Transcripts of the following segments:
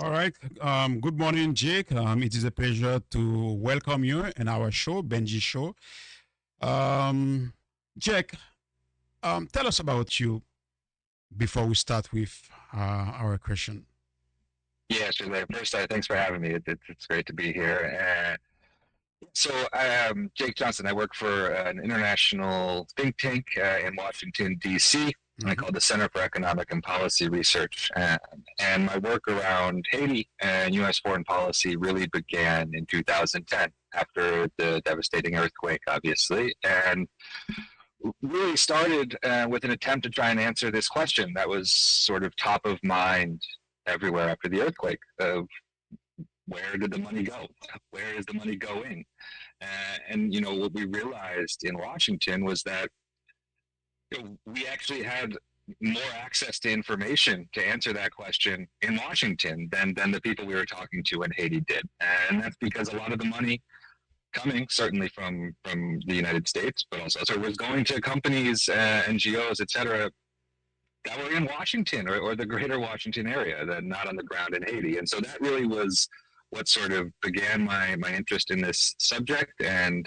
All right. Good morning, Jake. It is a pleasure to welcome you in our show, Benji Show. Um, Jake, tell us about you before we start with our question. Yeah, sure. First, thanks for having me. It's great to be here. So, Jake Johnston. I work for an international think tank in Washington, D.C. I Mhm. call it the Center for Economic and Policy Research. And my work around Haiti and U.S. foreign policy really began in 2010 after the devastating earthquake, obviously. And really started with an attempt to try and answer this question that was sort of top of mind everywhere after the earthquake of where did the money go? Where is the money going? And what we realized in Washington was that we actually had more access to information to answer that question in Washington than the people we were talking to in Haiti did. And that's because a lot of the money coming certainly from the United States, but also so it was going to companies, NGOs, et cetera, that were in Washington or the greater Washington area, that not on the ground in Haiti. And so that really was what sort of began my interest in this subject, and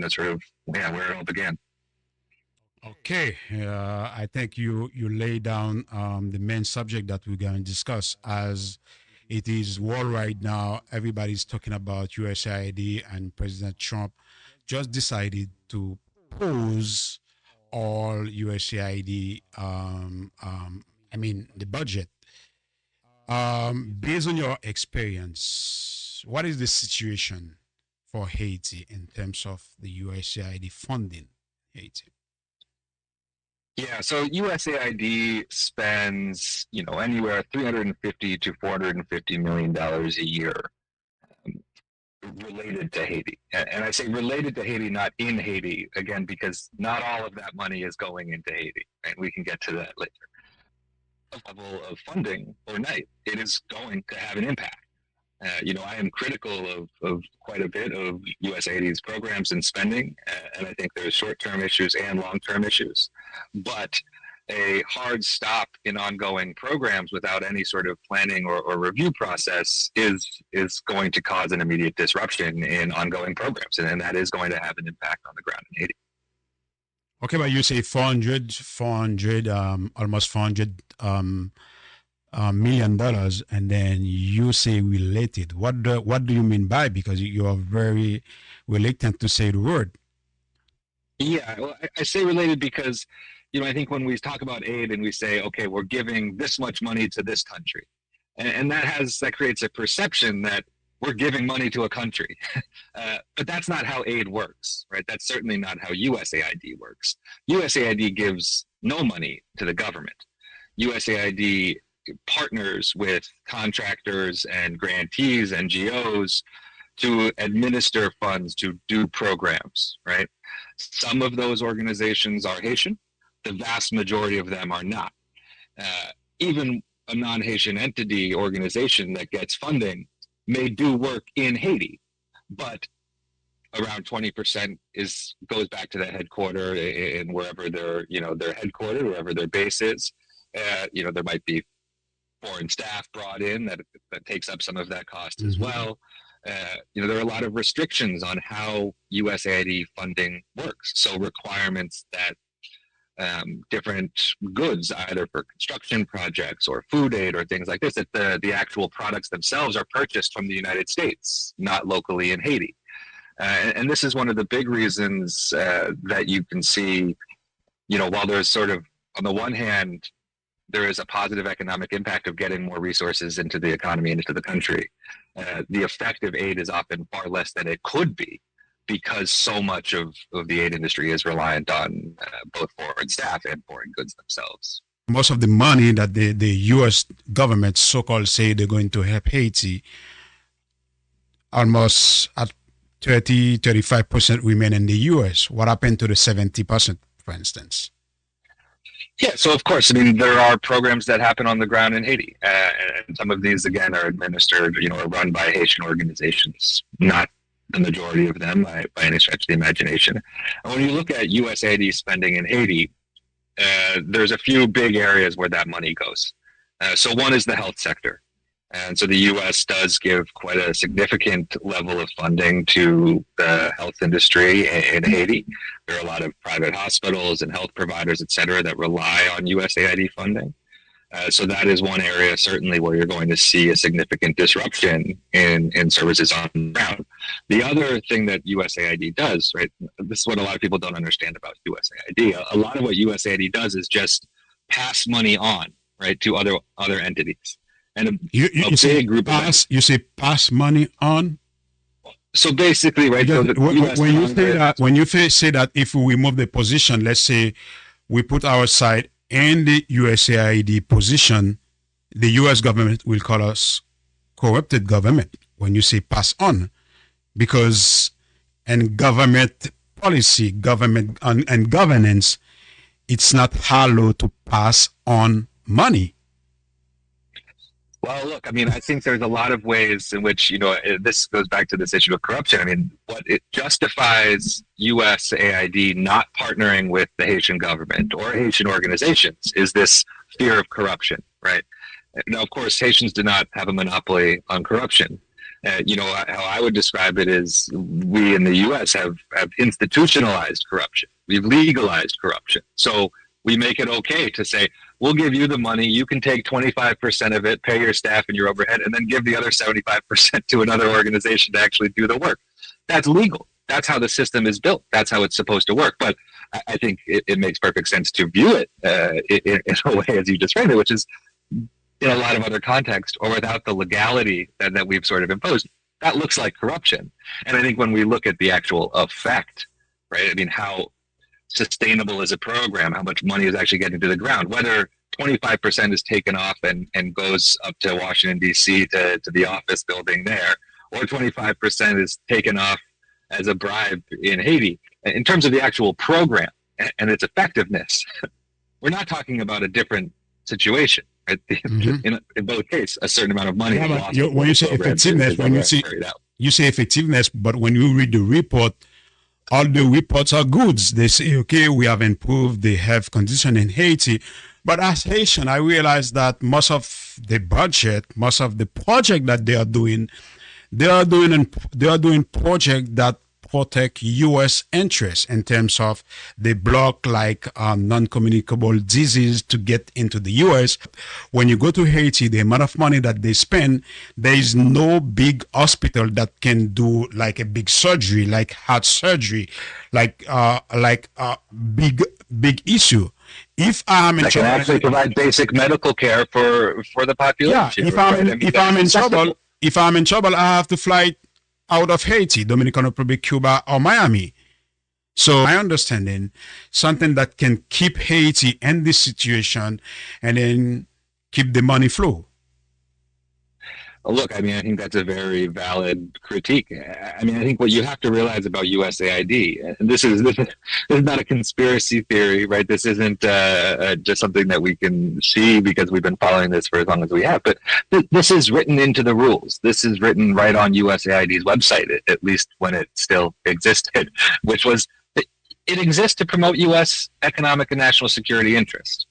sort of where it all began. Okay, I think you lay down the main subject that we're going to discuss as it is worldwide now. Everybody's talking about USAID, and President Trump just decided to pause all USAID. I mean the budget. Based on your experience, what is the situation for Haiti in terms of the USAID funding Haiti? Yeah, so USAID spends, anywhere 350 to 450 million dollars a year related to Haiti. And I say related to Haiti, not in Haiti, again, because not all of that money is going into Haiti, and we can get to that later. Level of funding overnight, it is going to have an impact. I am critical of quite a bit of USAID's programs and spending, and I think there's short-term issues and long-term issues. But a hard stop in ongoing programs without any sort of planning or review process is going to cause an immediate disruption in ongoing programs, and that is going to have an impact on the ground in Haiti. Okay, but you say 400, almost 400 million dollars, and then you say related. What do you mean by? Because you are very reluctant to say the word. Yeah, well, I say related because, I think when we talk about aid and we say, okay, we're giving this much money to this country, and that creates a perception that we're giving money to a country, but that's not how aid works, right? That's certainly not how USAID works. USAID gives no money to the government. USAID partners with contractors and grantees, NGOs, to administer funds, to do programs, right? Some of those organizations are Haitian. The vast majority of them are not. Even a non-Haitian entity organization that gets funding may do work in Haiti, but around 20% goes back to the headquarter in wherever they're headquartered, wherever their base is. There might be foreign staff brought in that takes up some of that cost as well. There are a lot of restrictions on how USAID funding works. So requirements that different goods, either for construction projects or food aid or things like this, that the actual products themselves are purchased from the United States, not locally in Haiti. And this is one of the big reasons that you can see, while there's sort of, on the one hand, there is a positive economic impact of getting more resources into the economy and into the country. The effect of aid is often far less than it could be, because so much of the aid industry is reliant on both foreign staff and foreign goods themselves. Most of the money that the U.S. government so-called say they're going to help Haiti, almost at 35% remain in the U.S. What happened to the 70%, for instance? Yeah, so of course, there are programs that happen on the ground in Haiti, and some of these, again, are administered, or run by Haitian organizations, not the majority of them by any stretch of the imagination. And when you look at USAID spending in Haiti, there's a few big areas where that money goes. So one is the health sector. And so the U.S. does give quite a significant level of funding to the health industry in Haiti. There are a lot of private hospitals and health providers, et cetera, that rely on USAID funding. So that is one area certainly where you're going to see a significant disruption in services on the ground. The other thing that USAID does, right, this is what a lot of people don't understand about USAID. A lot of what USAID does is just pass money on, right, to other entities. And you say group pass, you say pass money on? So basically, right, so when you say that if we remove the position, let's say we put our side in the USAID position, the US government will call us corrupted government when you say pass on, because in government policy, government and governance, it's not hallowed to pass on money. Well, look, I mean, I think there's a lot of ways in which, this goes back to this issue of corruption. I mean, what it justifies USAID not partnering with the Haitian government or Haitian organizations is this fear of corruption, right? Now, of course, Haitians do not have a monopoly on corruption. How I would describe it is we in the U.S. have institutionalized corruption. We've legalized corruption. So we make it okay to say, we'll give you the money, you can take 25% of it, pay your staff and your overhead, and then give the other 75% to another organization to actually do the work. That's legal. That's how the system is built. That's how it's supposed to work. But I think it makes perfect sense to view it in a way as you just framed it, which is in a lot of other contexts or without the legality that we've sort of imposed. That looks like corruption. And I think when we look at the actual effect, right, I mean, how sustainable is a program, how much money is actually getting to the ground, whether 25% is taken off and goes up to Washington, D.C. to the office building there, or 25% is taken off as a bribe in Haiti. In terms of the actual program and its effectiveness, we're not talking about a different situation. Right? In both cases, a certain amount of money. Yeah, when you say effectiveness, you say effectiveness, but when you read the report, all the reports are good. They say, okay, we have improved the health condition in Haiti. But as Haitian, I realize that most of the budget, most of the project that they are doing project that protect U.S. interests in terms of they block like non-communicable disease to get into the U.S. When you go to Haiti, the amount of money that they spend, there is no big hospital that can do like a big surgery, like heart surgery, like big issue. If I'm in trouble, can actually provide basic medical care for the population. Yeah, if I'm in trouble, I have to fly out of Haiti, Dominican Republic, Cuba, or Miami. So my understanding, something that can keep Haiti in this situation and then keep the money flow. Look, I mean, I think that's a very valid critique. I mean, I think what you have to realize about USAID, and this is not a conspiracy theory, right? This isn't just something that we can see because we've been following this for as long as we have, but this is written into the rules. This is written right on USAID's website, at least when it still existed, which was it exists to promote U.S. economic and national security interests.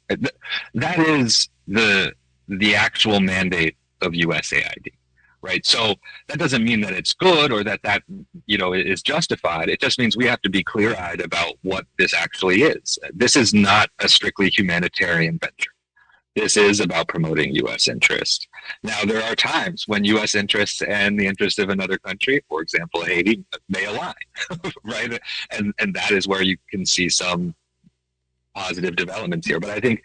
That is the actual mandate of USAID, right? So that doesn't mean that it's good or that is justified. It just means we have to be clear-eyed about what this actually is. This is not a strictly humanitarian venture. This is about promoting U.S. interests. Now, there are times when U.S. interests and the interests of another country, for example, Haiti, may align, right? And that is where you can see some positive developments here. But I think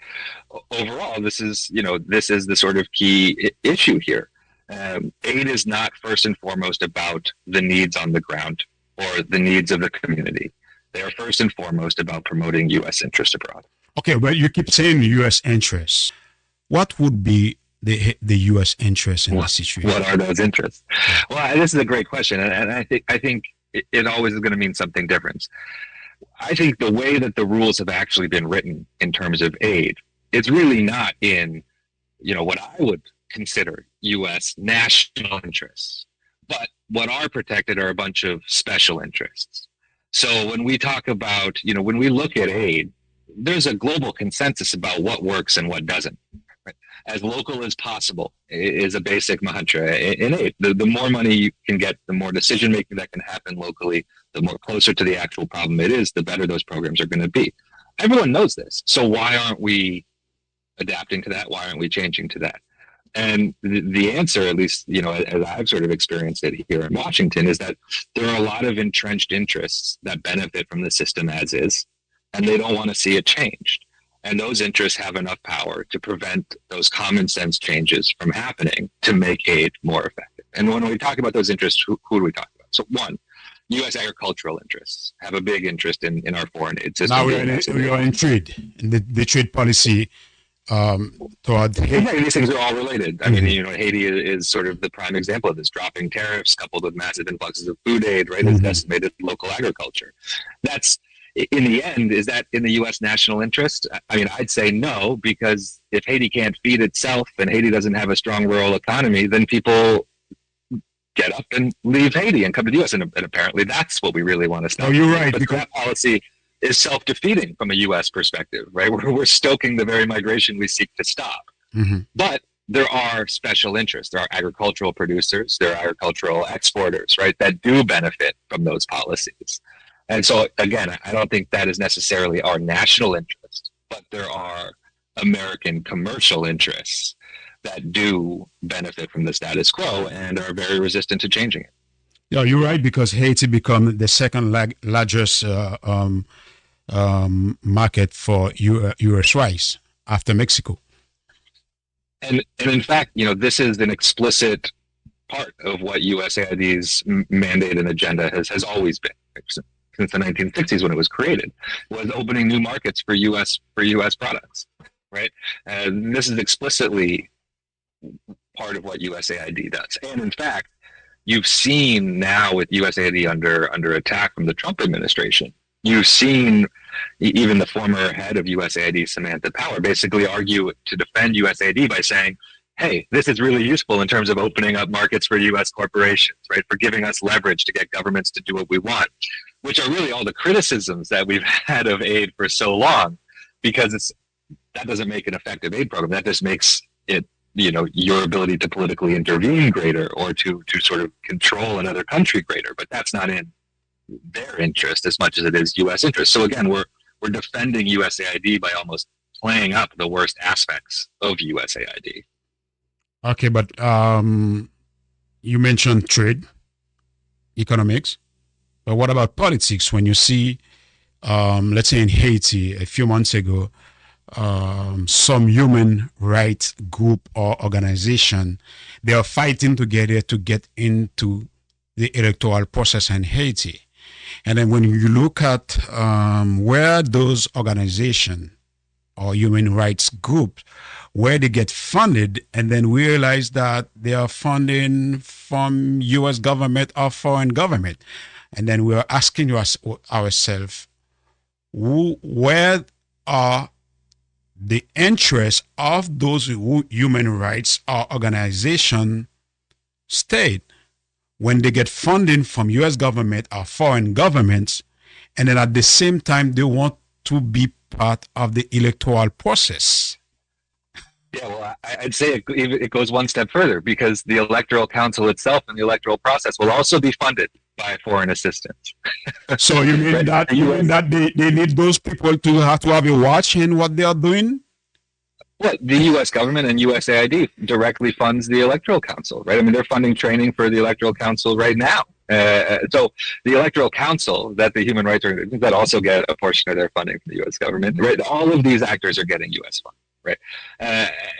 overall, this is the sort of key issue here. Aid is not first and foremost about the needs on the ground or the needs of the community. They are first and foremost about promoting U.S. interests abroad. Okay, well, you keep saying U.S. interests. What would be the U.S. interests in this situation? What are those interests? Well, this is a great question, and I think it always is going to mean something different. I think the way that the rules have actually been written in terms of aid, it's really not in, what I would consider U.S. national interests, but what are protected are a bunch of special interests. So when we talk about, when we look at aid, there's a global consensus about what works and what doesn't, As local as possible is a basic mantra in aid. The more money you can get, the more decision making that can happen locally, the more closer to the actual problem it is, the better those programs are going to be. Everyone knows this. So why aren't we adapting to that? Why aren't we changing to that? And the answer, at least, as I've sort of experienced it here in Washington, is that there are a lot of entrenched interests that benefit from the system as is, and they don't want to see it changed. And those interests have enough power to prevent those common sense changes from happening to make aid more effective. And when we talk about those interests, who do we talk about? So one, U.S. agricultural interests have a big interest in our foreign aid system. Now we are in trade, in the trade policy toward Haiti. These things are all related. I mean, Haiti is sort of the prime example of this. Dropping tariffs coupled with massive influxes of food aid, right, has decimated local agriculture. That's, in the end, is that in the U.S. national interest? I mean, I'd say no, because if Haiti can't feed itself and Haiti doesn't have a strong rural economy, then people get up and leave Haiti and come to the U.S. And apparently that's what we really want to stop. Oh, you're right. But that policy is self-defeating from a U.S. perspective, right? We're stoking the very migration we seek to stop. But there are special interests. There are agricultural producers, there are agricultural exporters, right, that do benefit from those policies. And so, again, I don't think that is necessarily our national interest, but there are American commercial interests that do benefit from the status quo and are very resistant to changing it. Yeah, you're right, because Haiti become the second largest market for U.S. rice after Mexico. And in fact, this is an explicit part of what USAID's mandate and agenda has always been. Since the 1960s when it was created, was opening new markets for U.S. products, right? And this is explicitly part of what USAID does. And in fact, you've seen now with USAID under attack from the Trump administration, you've seen even the former head of USAID, Samantha Power, basically argue to defend USAID by saying, hey, this is really useful in terms of opening up markets for U.S. corporations, right? For giving us leverage to get governments to do what we want, which are really all the criticisms that we've had of aid for so long, because that doesn't make an effective aid program. That just makes it, your ability to politically intervene greater or to sort of control another country greater. But that's not in their interest as much as it is U.S. interest. So again, we're defending USAID by almost playing up the worst aspects of USAID. Okay, but you mentioned trade, economics, but what about politics? When you see, let's say in Haiti, a few months ago, some human rights group or organization, they are fighting together to get into the electoral process in Haiti. And then when you look at where those organizations or human rights groups, where they get funded, and then we realize that they are funding from U.S. government or foreign government. And then we are asking ourselves, where are the interests of those human rights or organization stayed when they get funding from U.S. government or foreign governments, and then at the same time they want to be part of the electoral process? Yeah, well, I'd say it goes one step further, because the Electoral Council itself and the electoral process will also be funded by foreign assistance. So you mean that they need those people to have a watch in what they are doing? Well, the U.S. government and USAID directly funds the Electoral Council, right? I mean, they're funding training for the Electoral Council right now. So the Electoral Council, that the human rights organizations that also get a portion of their funding from the U.S. government, right? All of these actors are getting U.S. funding. Right.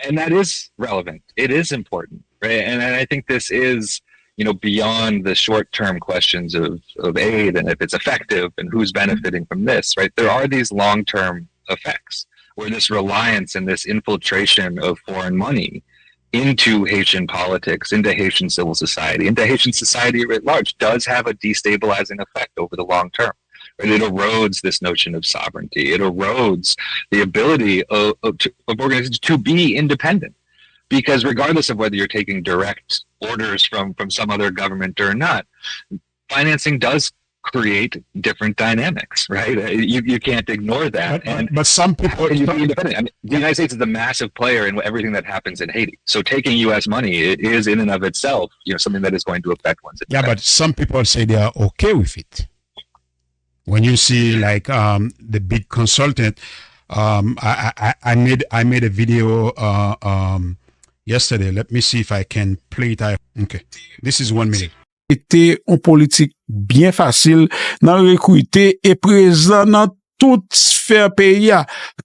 And that is relevant. It is important. Right. And I think this is, beyond the short-term questions of aid and if it's effective and who's benefiting from this. Right. There are these long-term effects where this reliance and this infiltration of foreign money into Haitian politics, into Haitian civil society, into Haitian society at large does have a destabilizing effect over the long term. It erodes this notion of sovereignty. It erodes the ability of organizations to be independent, because regardless of whether you're taking direct orders from some other government or not, financing does create different dynamics, right? You can't ignore that. But some people, be independent. I mean, the United States is the massive player in everything that happens in Haiti. So taking U.S. money is in and of itself, something that is going to affect one's. Yeah, but some people say they are okay with it. When you see like the big consultant, I made a video yesterday. Let me see if I can play it. Okay, this is 1 minute. Était en politique bien facile dans recruter et présent dans toute sphère pays,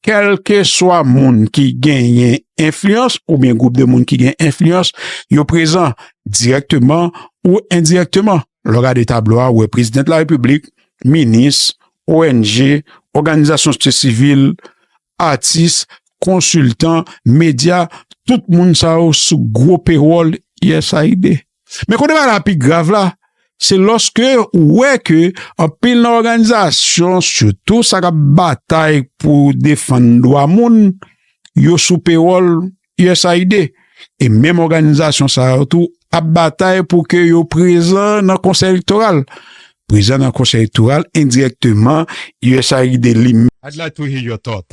quel que soit monde qui gagne influence ou bien groupe de monde qui gagne influence, yo présent directement ou indirectement. Le regard des tableaux où est président de la République, ministre, ONG, organisation civile, artistes, consultants, médias, tout le monde ça sous gros payroll USAID. Mais quand on est la plus grave là, c'est lorsque ouais que en pile organisation surtout ça la bataille pour défendre droit moun yo sous payroll USAID et même organisation ça tout a bataille pour que yo présent dans conseil électoral. Présent dans conseil électoral indirectement USAID limite. I'd like to hear your thought.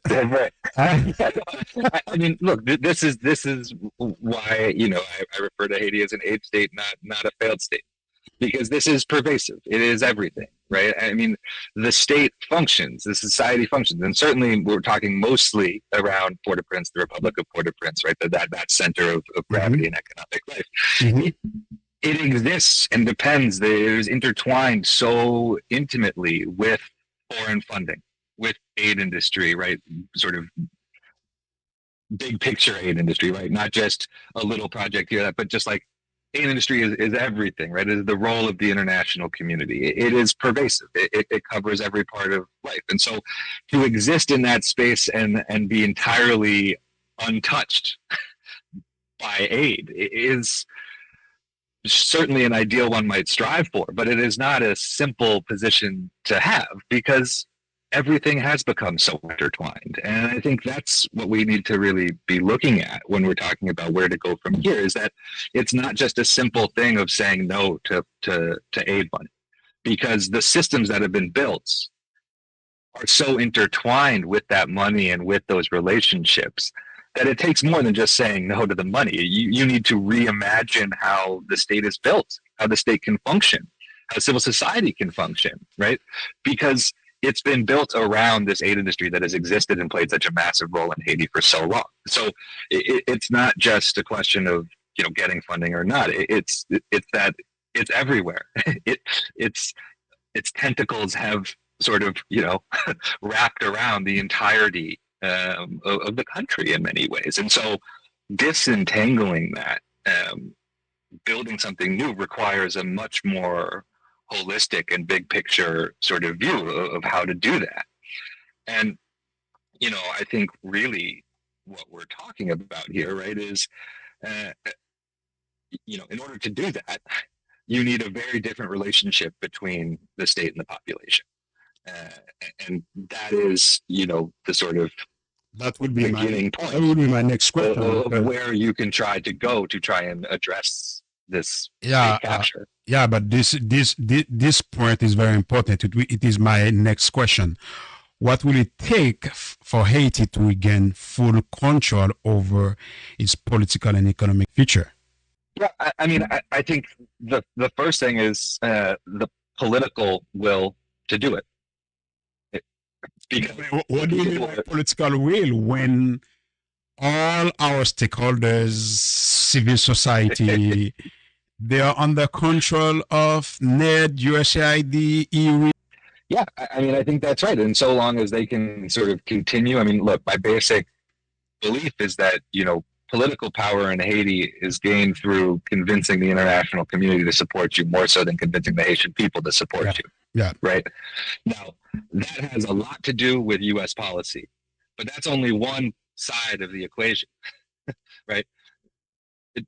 Right. I mean, look, this is why I refer to Haiti as an aid state, not a failed state, because this is pervasive. It is everything, right? I mean, the state functions, the society functions, and certainly we're talking mostly around Port-au-Prince, the Republic of Port-au-Prince, right? That center of gravity and economic life. Mm-hmm. It exists and depends. It is intertwined so intimately with foreign funding, with aid industry, right? Sort of big picture aid industry, right? Not just a little project here, but just like aid industry is everything, right? It is the role of the international community. It is pervasive. It covers every part of life. And so to exist in that space and be entirely untouched by aid is certainly an ideal one might strive for, but it is not a simple position to have because everything has become so intertwined. And I think that's what we need to really be looking at when we're talking about where to go from here, is that it's not just a simple thing of saying no to aid money, because the systems that have been built are so intertwined with that money and with those relationships that it takes more than just saying no to the money. You need to reimagine how the state is built, how the state can function, how civil society can function, right? Because it's been built around this aid industry that has existed and played such a massive role in Haiti for so long. So it's not just a question of getting funding or not. It's that it's everywhere. Its tentacles have sort of wrapped around the entirety of the country in many ways. And so disentangling that, building something new requires a much more holistic and big picture sort of view of how to do that. And, I think really what we're talking about here, right, is, in order to do that, you need a very different relationship between the state and the population. And that is, the sort of that would be beginning point. That would be my next question. Of where you can try to go to try and address this capture. But this point is very important. It is my next question. What will it take for Haiti to regain full control over its political and economic future? Yeah, I think the first thing is the political will to do it. What do you mean by political will when all our stakeholders, civil society, they are under control of NED, USAID, EU? Yeah, I think that's right. And so long as they can sort of continue, look, my basic belief is that, political power in Haiti is gained through convincing the international community to support you more so than convincing the Haitian people to support you. Yeah. Right. Now, that has a lot to do with U.S. policy, but that's only one side of the equation, right?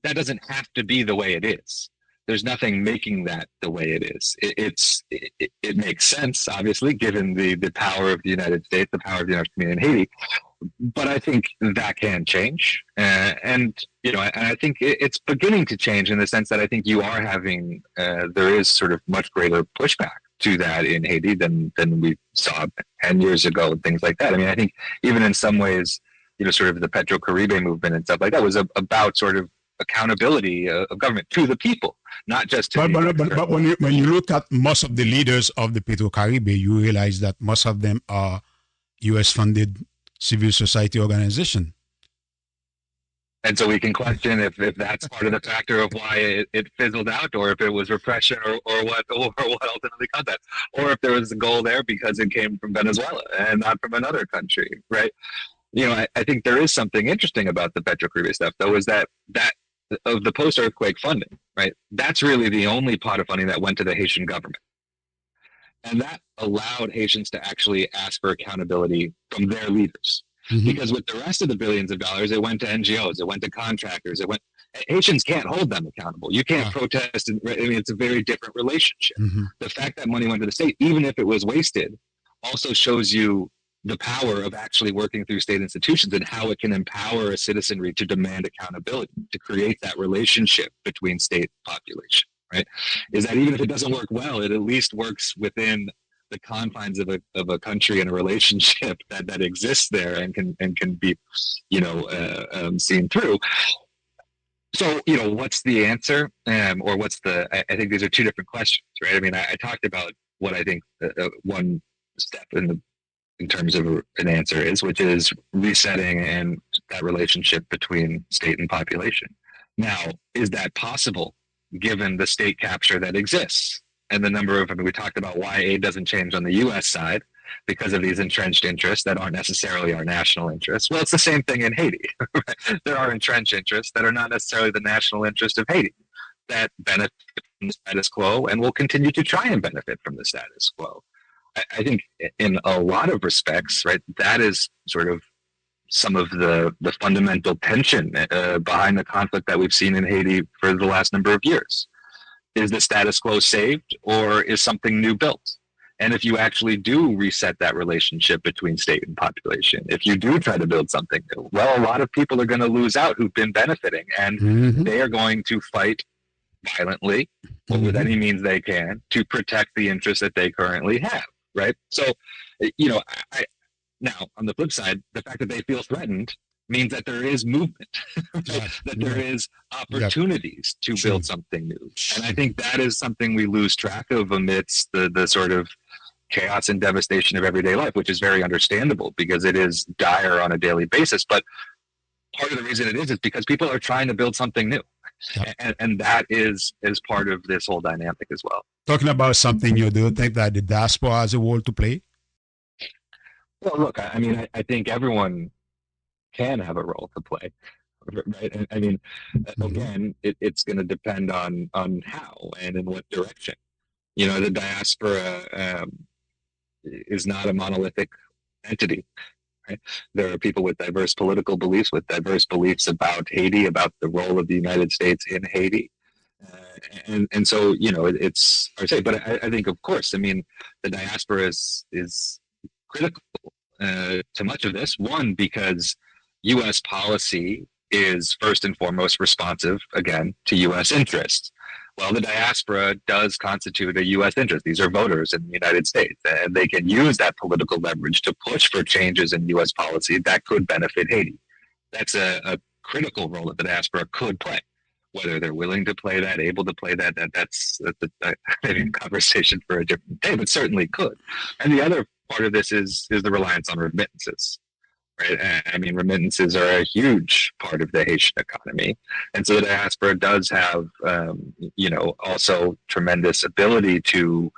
That doesn't have to be the way it is. There's nothing making that the way it is. It makes sense, obviously, given the power of the United States, the power of the international community in Haiti. but I think that can change, and I think it's beginning to change in the sense that I think you are having there is sort of much greater pushback to that in Haiti than we saw 10 years ago and things like that. I mean, I think even in some ways, sort of the Petro-Caribe movement and stuff like that was about sort of accountability of government to the people, not just to but when you look at most of the leaders of the Petro-Caribe, you realize that most of them are U.S.-funded civil society organization. And so we can question if that's part of the factor of why it fizzled out, or if it was repression, or what ultimately caused that, or if there was a goal there because it came from Venezuela and not from another country, right? I think there is something interesting about the Petro-Caribe stuff, though, is that of the post-earthquake funding, right? That's really the only pot of funding that went to the Haitian government. And that allowed Haitians to actually ask for accountability from their leaders. Mm-hmm. Because with the rest of the billions of dollars, it went to NGOs, it went to contractors, Haitians can't hold them accountable. You can't protest. It's a very different relationship. Mm-hmm. The fact that money went to the state, even if it was wasted, also shows you the power of actually working through state institutions and how it can empower a citizenry to demand accountability, to create that relationship between state and population, right? Is that even if it doesn't work well, it at least works within the confines of a country and a relationship that exists there and can be, seen through. So, what's the answer? Or what's I think these are two different questions, right? I mean, I talked about what I think one step in terms of an answer is, which is resetting and that relationship between state and population. Now, is that possible given the state capture that exists and the number of, we talked about why aid doesn't change on the U.S. side because of these entrenched interests that aren't necessarily our national interests. Well, it's the same thing in Haiti. There are entrenched interests that are not necessarily the national interest of Haiti that benefit from the status quo and will continue to try and benefit from the status quo. I think in a lot of respects, right, that is sort of some of the fundamental tension behind the conflict that we've seen in Haiti for the last number of years. Is the status quo saved, or is something new built? And if you actually do reset that relationship between state and population, if you do try to build something new, well, a lot of people are going to lose out who've been benefiting, and mm-hmm. they are going to fight violently or with any means they can to protect the interests that they currently have. Right. So, now on the flip side, the fact that they feel threatened means that there is movement, right? That there is opportunities to build something new. And I think that is something we lose track of amidst the sort of chaos and devastation of everyday life, which is very understandable because it is dire on a daily basis. But part of the reason it is because people are trying to build something new. And that is part of this whole dynamic as well. Talking about something new, do you think that the diaspora has a role to play? Well, look, I mean, I think everyone can have a role to play, right? I mean, again, it's going to depend on how and in what direction. The diaspora is not a monolithic entity. Right? There are people with diverse political beliefs, with diverse beliefs about Haiti, about the role of the United States in Haiti. And so, it's hard to say, but I think, of course, I mean, the diaspora is critical to much of this. One, because U.S. policy is first and foremost responsive, again, to U.S. interests. Well, the diaspora does constitute a U.S. interest. These are voters in the United States, and they can use that political leverage to push for changes in U.S. policy that could benefit Haiti. That's a critical role that the diaspora could play. Whether they're willing to play that, able to play that's maybe a conversation for a different day, but certainly could. And the other part of this is the reliance on remittances. Right? I mean, remittances are a huge part of the Haitian economy. And so the diaspora does have, also tremendous ability to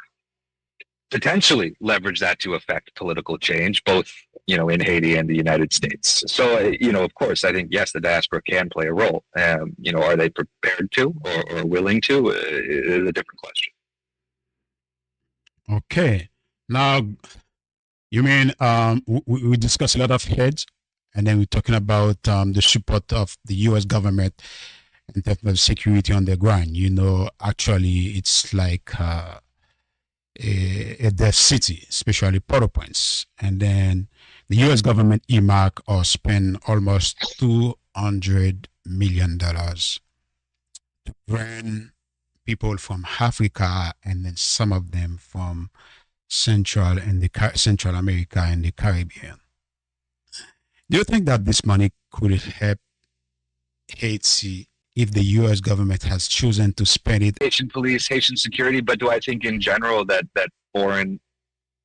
potentially leverage that to affect political change, both, in Haiti and the United States. So, of course, I think, yes, the diaspora can play a role. Are they prepared to or willing to is a different question. Okay. Now, you mean we discussed a lot of heads, and then we're talking about the support of the U.S. government in terms of security on the ground. Actually, it's like a deaf city, especially Port-au-Prince. And then the U.S. government earmark or spend almost $200 million to bring people from Africa and then some of them from Central America and the Caribbean. Do you think that this money could help Haiti if the U.S. government has chosen to spend it? Haitian police, Haitian security, but do I think in general that foreign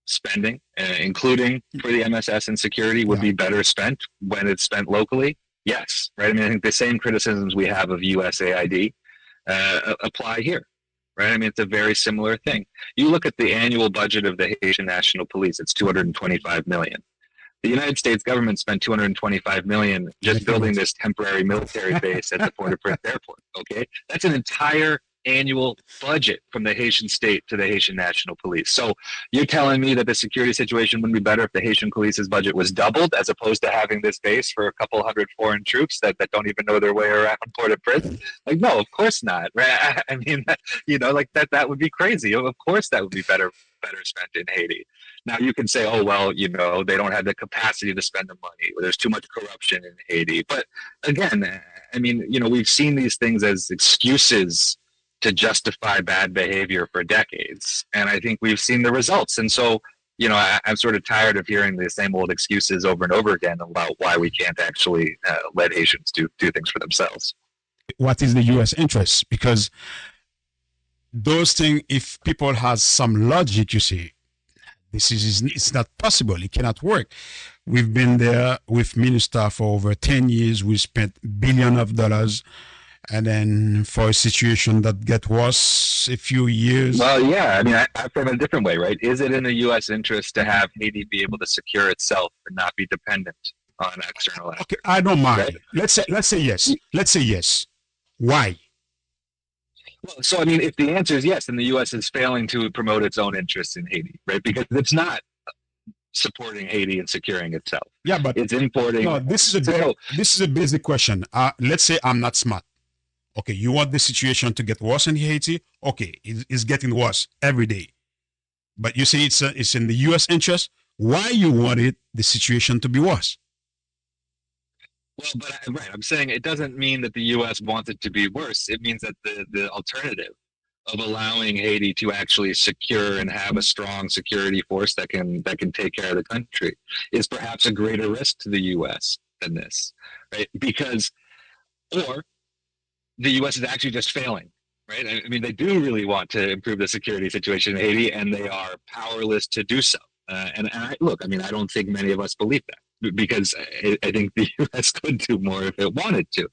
spending, including for the MSS and security, would be better spent when it's spent locally? Yes, right. I mean, I think the same criticisms we have of USAID apply here, right? I mean, it's a very similar thing. You look at the annual budget of the Haitian National Police; it's $225 million. The United States government spent $225 million just building this temporary military base at the Port-au-Prince airport. Okay, that's an entire annual budget from the Haitian state to the Haitian National Police. So you're telling me that the security situation wouldn't be better if the Haitian police's budget was doubled as opposed to having this base for a couple hundred foreign troops that don't even know their way around Port-au-Prince? Like, no, of course not. Right? I mean, like that would be crazy. Of course that would be better spent in Haiti. Now you can say, oh, well, they don't have the capacity to spend the money, or there's too much corruption in Haiti. But again, I mean, we've seen these things as excuses to justify bad behavior for decades. And I think we've seen the results. And so, I'm sort of tired of hearing the same old excuses over and over again about why we can't actually let Haitians do things for themselves. What is the U.S. interest? Because those things, if people has some logic, you see, it's not possible. It cannot work. We've been there with MINUSTAH for over 10 years. We spent billions of dollars. And then for a situation that get worse a few years. Well, yeah. I mean, I frame it a different way, right? Is it in the U.S. interest to have Haiti be able to secure itself and not be dependent on external actors? Okay, I don't mind. Right? Let's say yes. Let's say yes. Why? Well, so I mean, if the answer is yes, then the U.S. is failing to promote its own interests in Haiti, right? Because it's not supporting Haiti and securing itself. Yeah, but it's importing. No, this is a basic question. Let's say I'm not smart. Okay, you want the situation to get worse in Haiti? Okay, it's getting worse every day. But you say it's in the U.S. interest. Why you wanted the situation to be worse? Well, but right, I'm saying it doesn't mean that the U.S. wants it to be worse. It means that the alternative of allowing Haiti to actually secure and have a strong security force that can take care of the country is perhaps a greater risk to the U.S. than this, right? Or the U.S. is actually just failing, right? I mean, they do really want to improve the security situation in Haiti, and they are powerless to do so. And I don't think many of us believe that, because I think the U.S. could do more if it wanted to.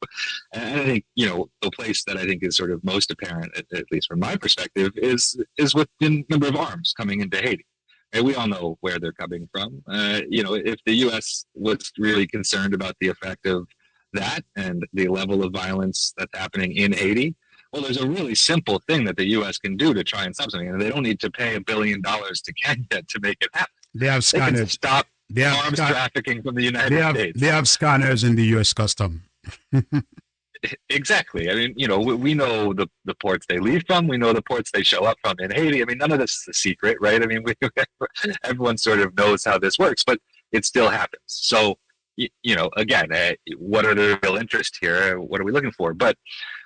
And I think, the place that I think is sort of most apparent, at least from my perspective, is with the number of arms coming into Haiti. And we all know where they're coming from. If the U.S. was really concerned about the effect of that and the level of violence that's happening in Haiti, well, there's a really simple thing that the U.S. can do to try and stop something, and they don't need to pay $1 billion to Kenya to make it happen. They have scanners. They can stop arms trafficking from the United States. They have scanners in the U.S. Custom. Exactly. I mean, we know the ports they leave from. We know the ports they show up from in Haiti. I mean, none of this is a secret, right? I mean, everyone sort of knows how this works, but it still happens. So, again, what are the real interests here? What are we looking for? But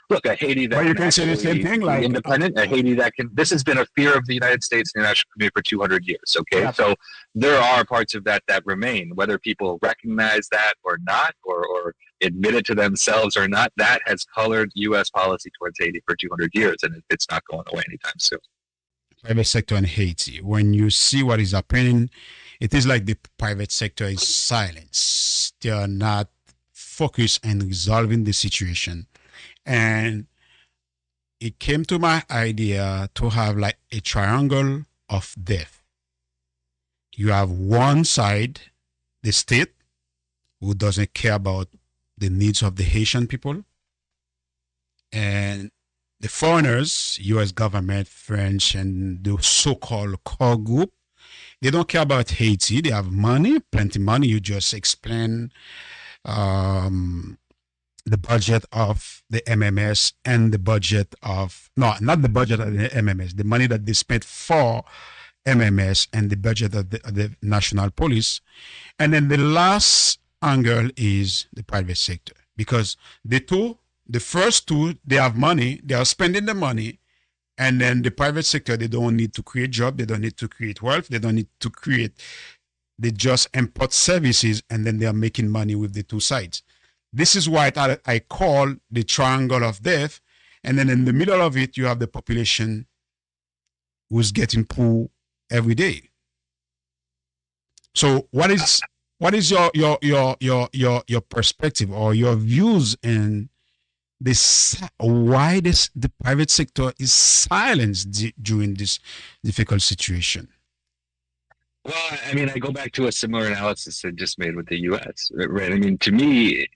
look, a Haiti that well, you can say the same thing, like independent, a Haiti that can. This has been a fear of the United States and the international community for 200 years. Okay, yeah. So there are parts of that remain, whether people recognize that or not, or admit it to themselves or not. That has colored U.S. policy towards Haiti for 200 years, and it's not going away anytime soon. Private sector in Haiti. When you see what is happening, it is like the private sector is silent. They are not focused on resolving the situation. And it came to my idea to have like a triangle of death. You have one side, the state, who doesn't care about the needs of the Haitian people. And the foreigners, U.S. government, French, and the so-called core group, they don't care about Haiti. They have money, plenty money. You just explain the budget of the MMS and the budget of, no, not the budget of the MMS, the money that they spent for MMS and the budget of the National Police. And then the last angle is the private sector, because the first two, they have money, they are spending the money, and then the private sector, they don't need to create jobs, they don't need to create wealth, they don't need to create, they just import services, and then they are making money with the two sides. This is why I call the triangle of death. And then in the middle of it, you have the population who's getting poor every day. So what is your perspective or your views in this, why the private sector is silenced during this difficult situation? Well, I mean, I go back to a similar analysis I just made with the U.S., right? I mean, to me,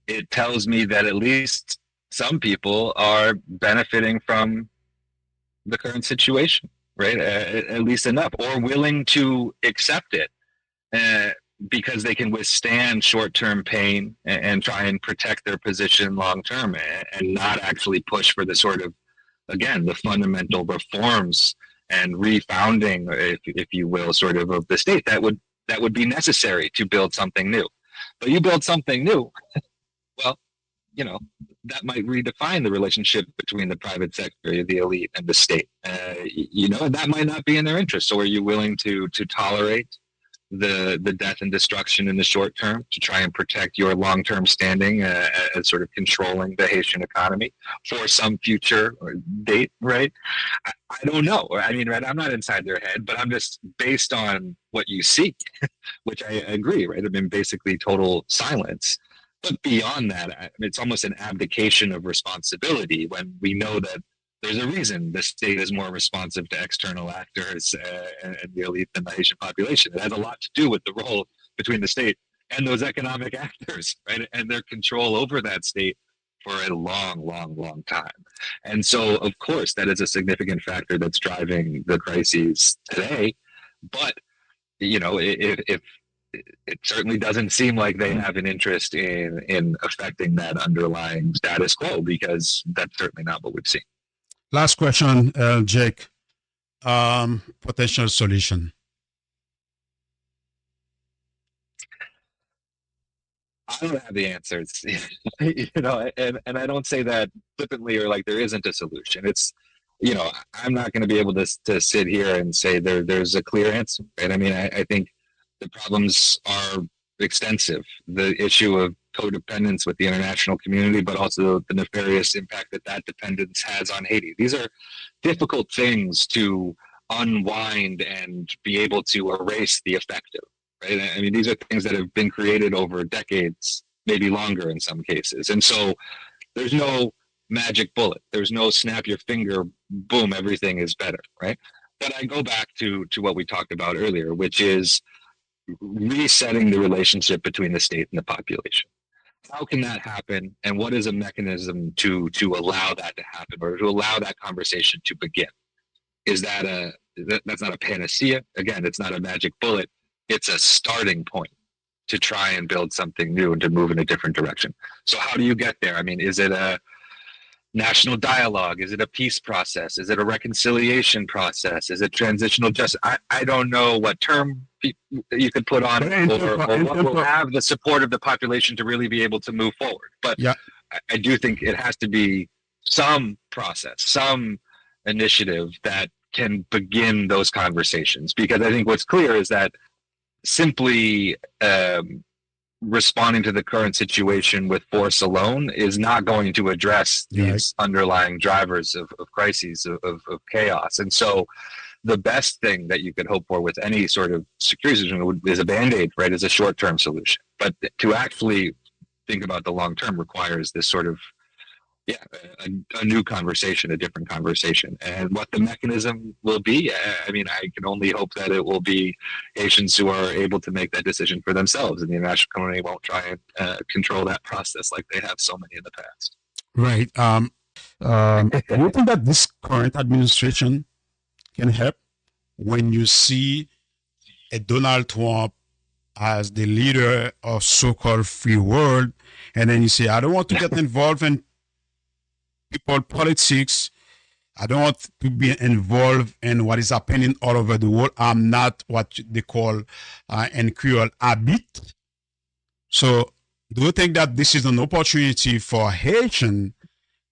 it tells me that at least some people are benefiting from the current situation, right? At least enough, or willing to accept it because they can withstand short-term pain and try and protect their position long-term and not actually push for the sort of, again, the fundamental reforms and refounding, if you will, sort of the state that would be necessary to build something new. But you build something new, well, you know, that might redefine the relationship between the private sector, the elite, and the state. You know, and that might not be in their interest. So are you willing to tolerate the death and destruction in the short term to try and protect your long-term standing as sort of controlling the Haitian economy for some future date, right? I don't know. I mean, right, I'm not inside their head, but I'm just based on what you see, which I agree, right? I mean, basically total silence. But beyond that, it's almost an abdication of responsibility when we know that there's a reason the state is more responsive to external actors and the elite than the Haitian population. It has a lot to do with the role between the state and those economic actors, right? And their control over that state for a long, long, long time. And so, of course, that is a significant factor that's driving the crises today. But, you know, if it certainly doesn't seem like they have an interest in affecting that underlying status quo, because that's certainly not what we've seen. Last question, Jake. Potential solution. I don't have the answers, you know, and I don't say that flippantly or like there isn't a solution. It's, you know, I'm not going to be able to sit here and say there's a clear answer, right? I mean, I think the problems are extensive. The issue of codependence with the international community, but also the nefarious impact that dependence has on Haiti. These are difficult things to unwind and be able to erase the effect of, right? I mean, these are things that have been created over decades, maybe longer in some cases. And so there's no magic bullet. There's no snap your finger, boom, everything is better, right? But I go back to what we talked about earlier, which is resetting the relationship between the state and the population. How can that happen, and what is a mechanism to allow that to happen, or to allow that conversation to begin? Is that that's not a panacea? Again, it's not a magic bullet. It's a starting point to try and build something new and to move in a different direction. So how do you get there? I mean, is it a national dialogue? Is it a peace process? Is it a reconciliation process? Is it transitional justice? I don't know what term you could put on it, or what will have the support of the population to really be able to move forward. But yeah, I do think it has to be some process, some initiative that can begin those conversations. Because I think what's clear is that simply responding to the current situation with force alone is not going to address these underlying drivers of crises, of chaos. And so the best thing that you could hope for with any sort of security solution is a Band-Aid, right, is a short-term solution. But to actually think about the long-term requires this sort of, a new conversation, a different conversation. And what the mechanism will be, I mean, I can only hope that it will be Haitians who are able to make that decision for themselves, and the international community won't try and control that process like they have so many in the past. Right. Do you think that this current administration can help when you see a Donald Trump as the leader of so-called free world, and then you say, I don't want to get involved in people politics, I don't want to be involved in what is happening all over the world. I'm not what they call in Creole habit. So do you think that this is an opportunity for Haitian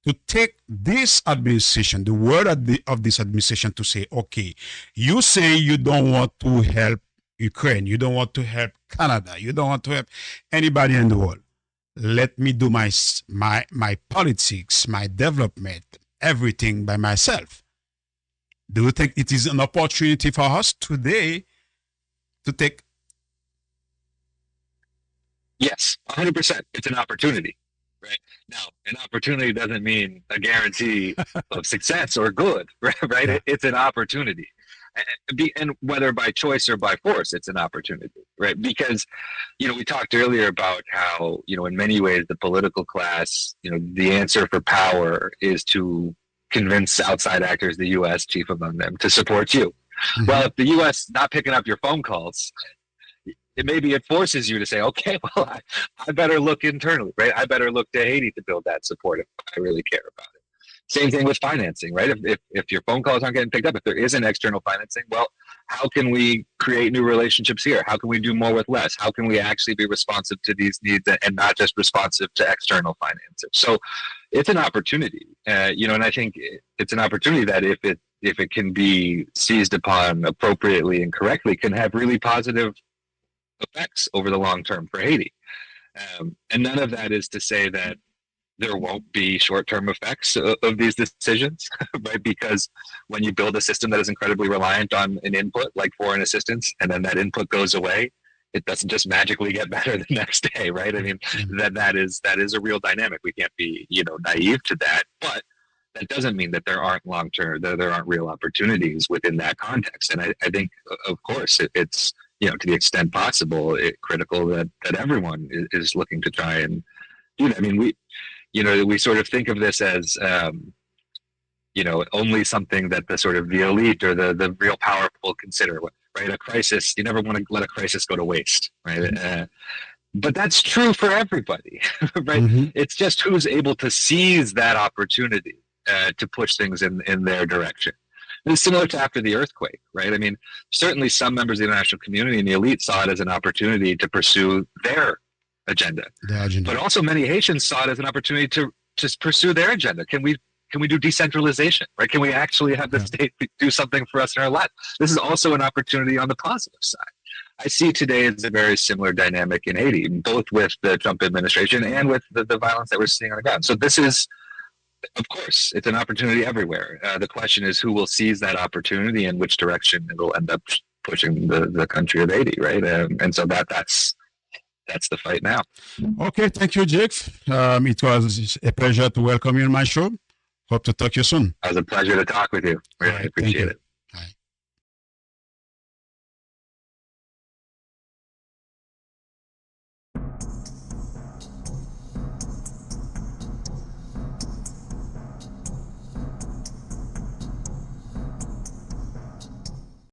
to take this administration, the word of this administration, to say, okay, you say you don't want to help Ukraine, you don't want to help Canada, you don't want to help anybody in the world. Let me do my politics, my development, everything by myself. Do you think it is an opportunity for us today to take? Yes, 100%. It's an opportunity, right? Now, an opportunity doesn't mean a guarantee of success or good, right? Yeah. It's an opportunity. And whether by choice or by force, it's an opportunity, right? Because, we talked earlier about how, in many ways, the political class, the answer for power is to convince outside actors, the U.S. chief among them, to support you. Mm-hmm. Well, if the U.S. not picking up your phone calls, maybe it forces you to say, okay, well, I better look internally, right? I better look to Haiti to build that support if I really care about it. Same thing with financing, right? If your phone calls aren't getting picked up, if there isn't external financing, well, how can we create new relationships here? How can we do more with less? How can we actually be responsive to these needs and not just responsive to external financing? So it's an opportunity, and I think it's an opportunity that if it can be seized upon appropriately and correctly, can have really positive effects over the long term for Haiti. And none of that is to say that there won't be short-term effects of these decisions, right? Because when you build a system that is incredibly reliant on an input like foreign assistance, and then that input goes away, it doesn't just magically get better the next day, right? I mean, that is a real dynamic. We can't be, naive to that, but that doesn't mean that there aren't long-term, that there aren't real opportunities within that context. And I think, of course, it's, to the extent possible, critical that everyone is looking to try and do that. I mean, we sort of think of this as, only something that the sort of the elite or the real powerful consider, right? A crisis, you never want to let a crisis go to waste, right? But that's true for everybody, right? Mm-hmm. It's just who's able to seize that opportunity to push things in their direction. And it's similar to after the earthquake, right? I mean, certainly some members of the international community and the elite saw it as an opportunity to pursue their agenda. But also many Haitians saw it as an opportunity to just pursue their agenda. Can we do decentralization, right? Can we actually have the state do something for us in our life? This is also an opportunity on the positive side. I see today as a very similar dynamic in Haiti, both with the Trump administration and with the violence that we're seeing on the ground. So this is, of course, it's an opportunity everywhere. The question is who will seize that opportunity and which direction it will end up pushing the country of Haiti, right? And so that's the fight now. Okay, thank you, Jake. It was a pleasure to welcome you on my show. Hope to talk to you soon. It was a pleasure to talk with you. Really appreciate it.